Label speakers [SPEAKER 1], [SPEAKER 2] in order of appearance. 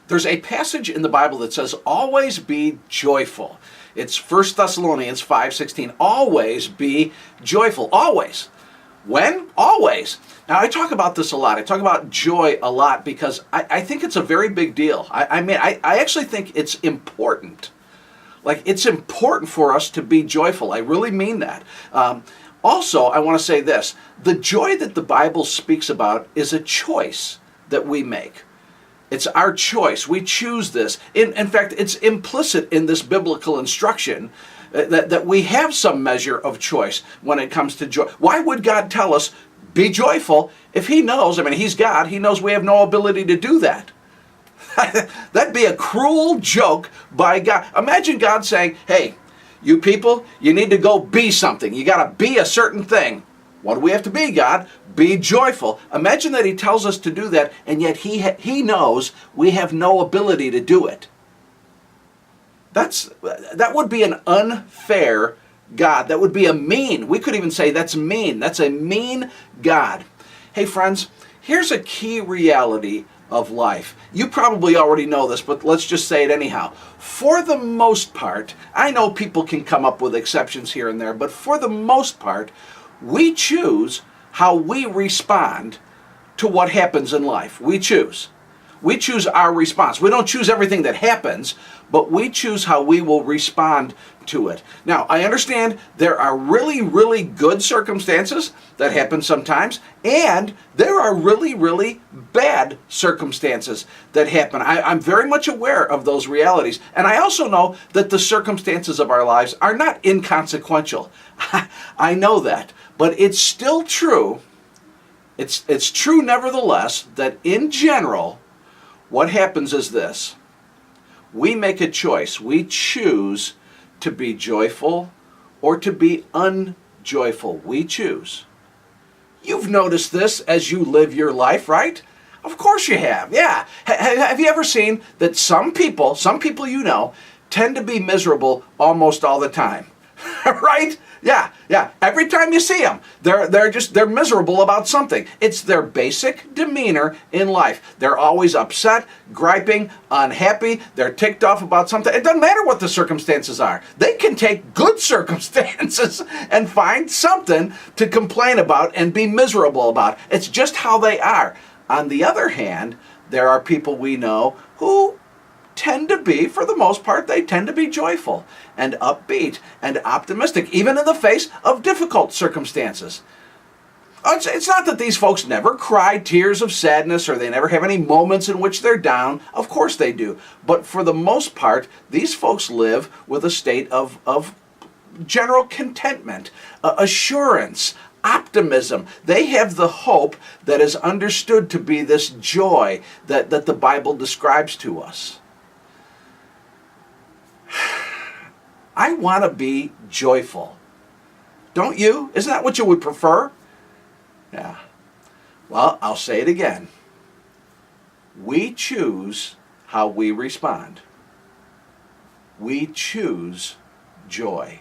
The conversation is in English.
[SPEAKER 1] There's a passage in the Bible that says, always be joyful. It's 1 Thessalonians 5:16. Always be joyful. Always. When? Always. Now, I talk about this a lot. I talk about joy a lot because I think it's a very big deal. I actually think it's important. Like, it's important for us to be joyful. I really mean that. Also, I want to say this. The joy that the Bible speaks about is a choice that we make. It's our choice. We choose this. In fact, it's implicit in this biblical instruction that we have some measure of choice when it comes to joy. Why would God tell us, be joyful, if he knows, he's God, he knows we have no ability to do that. That'd be a cruel joke by God. Imagine God saying, hey, you people, you need to go be something. You got to be a certain thing. What do we have to be, God? Be joyful. Imagine that he tells us to do that, and yet he knows we have no ability to do it. That would be an unfair God. That would be a mean. We could even say that's mean. That's a mean God. Hey, friends, here's a key reality of life. You probably already know this, but let's just say it anyhow. For the most part, I know people can come up with exceptions here and there, but for the most part, we choose how we respond to what happens in life. We choose. We choose our response. We don't choose everything that happens, but we choose how we will respond to it. Now, I understand there are really, really good circumstances that happen sometimes, and there are really, really bad circumstances that happen. I'm very much aware of those realities, and I also know that the circumstances of our lives are not inconsequential. I know that, but it's still true. It's true nevertheless that in general, what happens is this. We make a choice. We choose to be joyful or to be unjoyful. We choose. You've noticed this as you live your life, right? Of course you have. Yeah. Have you ever seen that some people you know, tend to be miserable almost all the time? Right? Yeah. Every time you see them, they're miserable about something. It's their basic demeanor in life. They're always upset, griping, unhappy. They're ticked off about something. It doesn't matter what the circumstances are. They can take good circumstances and find something to complain about and be miserable about. It's just how they are. On the other hand, there are people we know who tend to be, for the most part, they tend to be joyful and upbeat and optimistic, even in the face of difficult circumstances. It's not that these folks never cry tears of sadness or they never have any moments in which they're down. Of course they do. But for the most part, these folks live with a state of general contentment, assurance, optimism. They have the hope that is understood to be this joy that the Bible describes to us. I want to be joyful. Don't you? Isn't that what you would prefer? Yeah. Well, I'll say it again. We choose how we respond. We choose joy.